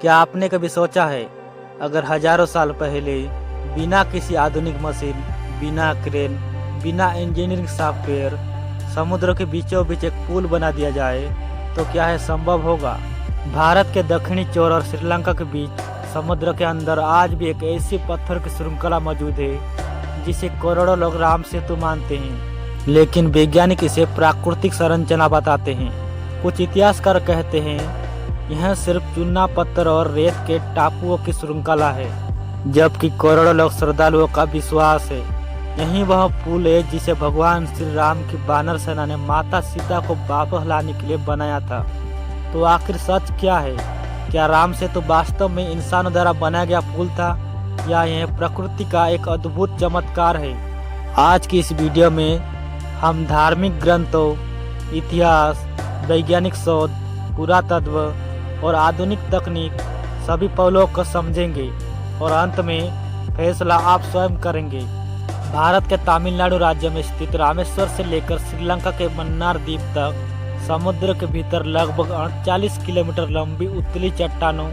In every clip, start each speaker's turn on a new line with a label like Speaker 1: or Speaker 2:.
Speaker 1: क्या आपने कभी सोचा है, अगर हजारों साल पहले बिना किसी आधुनिक मशीन, बिना क्रेन, बिना इंजीनियरिंग सॉफ्टवेयर समुद्र के बीचों बीच एक पुल बना दिया जाए तो क्या है संभव होगा? भारत के दक्षिणी छोर और श्रीलंका के बीच समुद्र के अंदर आज भी एक ऐसी पत्थर की श्रृंखला मौजूद है जिसे करोड़ों लोग राम सेतु मानते हैं, लेकिन वैज्ञानिक इसे प्राकृतिक संरचना बताते हैं। कुछ इतिहासकार कहते हैं यह सिर्फ चूना पत्थर और रेत के टापुओं की श्रृंखला है, जबकि करोड़ों लोग श्रद्धालुओं का विश्वास है यही वह पुल है जिसे भगवान श्री राम की वानर सेना ने माता सीता को वापस लाने के लिए बनाया था। तो आखिर सच क्या है? क्या राम सेतु वास्तव में इंसानों द्वारा बनाया गया पुल था या यह प्रकृति का एक अद्भुत चमत्कार है? आज की इस वीडियो में हम धार्मिक ग्रंथों, इतिहास, वैज्ञानिक शोध, पुरातत्व और आधुनिक तकनीक सभी पहलुओं को समझेंगे और अंत में फैसला आप स्वयं करेंगे। भारत के तमिलनाडु राज्य में स्थित रामेश्वर से लेकर श्रीलंका के मन्नार द्वीप तक समुद्र के भीतर लगभग 48 किलोमीटर लंबी उतली चट्टानों,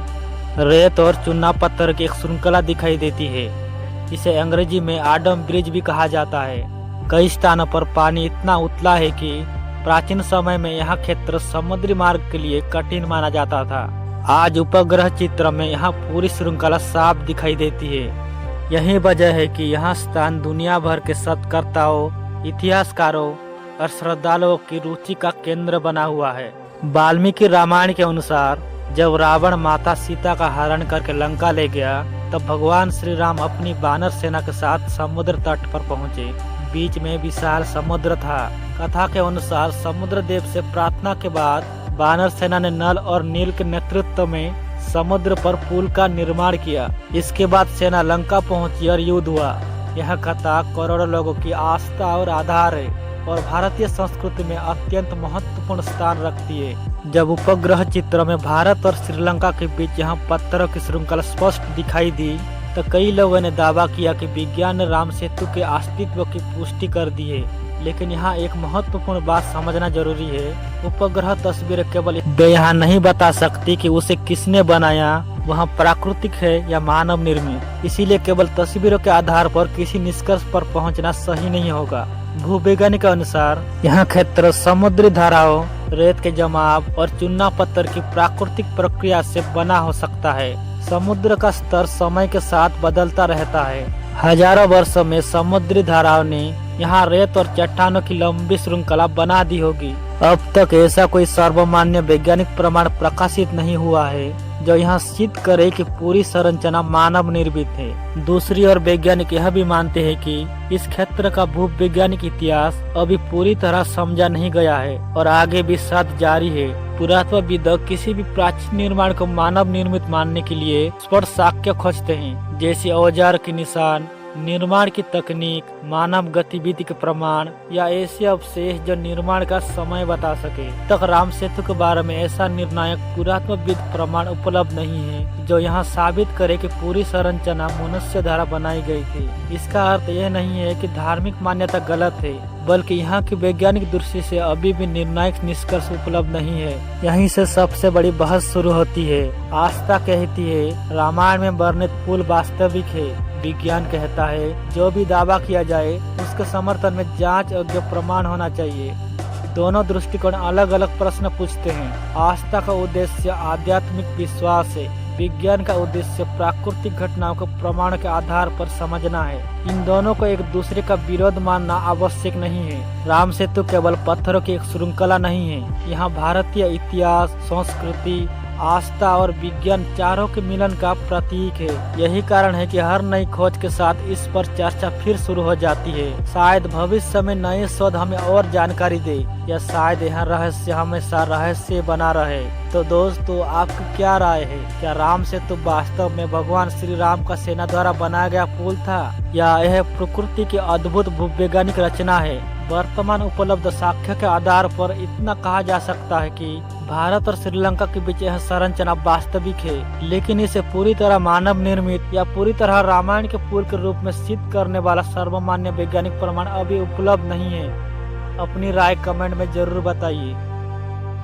Speaker 1: रेत और चूना पत्थर की एक श्रृंखला दिखाई देती है। इसे अंग्रेजी में आडम ब्रिज भी कहा जाता है। कई स्थानों पर पानी इतना उतला है कि प्राचीन समय में यह क्षेत्र समुद्री मार्ग के लिए कठिन माना जाता था। आज उपग्रह चित्र में यह पूरी श्रृंखला साफ दिखाई देती है। यही वजह है कि यह स्थान दुनिया भर के शोधकर्ताओं, इतिहासकारों और श्रद्धालुओं की रुचि का केंद्र बना हुआ है। वाल्मीकि रामायण के अनुसार जब रावण माता सीता का हरण करके लंका ले गया तब भगवान श्री राम अपनी वानर सेना के साथ समुद्र तट पर पहुँचे। बीच में विशाल समुद्र था। कथा के अनुसार समुद्र देव से प्रार्थना के बाद वानर सेना ने नल और नील के नेतृत्व में समुद्र पर पुल का निर्माण किया। इसके बाद सेना लंका पहुंची और युद्ध हुआ। यह कथा करोड़ों लोगों की आस्था और आधार है और भारतीय संस्कृति में अत्यंत महत्वपूर्ण स्थान रखती है। जब उपग्रह चित्र में भारत और श्रीलंका के बीच यहाँ पत्थरों की श्रृंखला स्पष्ट दिखाई दी तो कई लोगों ने दावा किया कि विज्ञान ने राम सेतु के अस्तित्व की पुष्टि कर दी है। लेकिन यहाँ एक महत्वपूर्ण बात समझना जरूरी है। उपग्रह तस्वीरें केवल वे यहाँ नहीं बता सकती कि उसे किसने बनाया, वह प्राकृतिक है या मानव निर्मित। इसीलिए केवल तस्वीरों के आधार पर किसी निष्कर्ष पर पहुँचना सही नहीं होगा। भूवैज्ञानिक के अनुसार यह क्षेत्र समुद्री धाराओं, रेत के जमाव और चूना पत्थर की प्राकृतिक प्रक्रिया से बना हो सकता है। समुद्र का स्तर समय के साथ बदलता रहता है। हजारों वर्षों में समुद्री धाराओं ने यहाँ रेत और चट्टानों की लंबी श्रृंखला बना दी होगी। अब तक ऐसा कोई सर्वमान्य वैज्ञानिक प्रमाण प्रकाशित नहीं हुआ है जो यहाँ सिद्ध करे कि पूरी संरचना मानव निर्मित है। दूसरी ओर वैज्ञानिक यह भी मानते हैं कि इस क्षेत्र का भूवैज्ञानिक इतिहास अभी पूरी तरह समझा नहीं गया है और आगे भी शोध जारी है। पुरातत्वविद किसी भी प्राचीन निर्माण को मानव निर्मित मानने के लिए स्पष्ट साक्ष्य खोजते हैं, जैसे औजार के निशान, निर्माण की तकनीक, मानव गतिविधि के प्रमाण या ऐसे अवशेष जो निर्माण का समय बता सके। तक राम सेतु के बारे में ऐसा निर्णायक पुरातत्वविद प्रमाण उपलब्ध नहीं है जो यहाँ साबित करे कि पूरी संरचना मनुष्य द्वारा बनाई गई थी। इसका अर्थ यह नहीं है कि धार्मिक मान्यता गलत है, बल्कि यहाँ की वैज्ञानिक दृष्टि से अभी भी निर्णायक निष्कर्ष उपलब्ध नहीं है। यहीं से सबसे बड़ी बहस शुरू होती है। आस्था कहती है रामायण में वर्णित पुल वास्तविक है। विज्ञान कहता है जो भी दावा किया जाए उसके समर्थन में जांच योग्य प्रमाण होना चाहिए। दोनों दृष्टिकोण अलग अलग प्रश्न पूछते हैं। आस्था का उद्देश्य आध्यात्मिक विश्वास है, विज्ञान का उद्देश्य प्राकृतिक घटनाओं को प्रमाण के आधार पर समझना है। इन दोनों को एक दूसरे का विरोध मानना आवश्यक नहीं है। राम सेतु केवल पत्थरों की एक श्रृंखला नहीं है, यहाँ भारतीय इतिहास, संस्कृति, आस्था और विज्ञान चारों के मिलन का प्रतीक है। यही कारण है कि हर नई खोज के साथ इस पर चर्चा फिर शुरू हो जाती है। शायद भविष्य में नए शोध हमें और जानकारी दे या शायद यह रहस्य हमेशा रहस्य बना रहे। तो दोस्तों, आपकी क्या राय है? क्या राम सेतु वास्तव में भगवान श्री राम का सेना द्वारा बनाया गया पुल था या यह प्रकृति की अद्भुत भूवैज्ञानिक रचना है? वर्तमान उपलब्ध साक्ष्य के आधार पर इतना कहा जा सकता है कि भारत और श्रीलंका के बीच यह संरचना वास्तविक है, लेकिन इसे पूरी तरह मानव निर्मित या पूरी तरह रामायण के पुल के रूप में सिद्ध करने वाला सर्वमान्य वैज्ञानिक प्रमाण अभी उपलब्ध नहीं है। अपनी राय कमेंट में जरूर बताइए।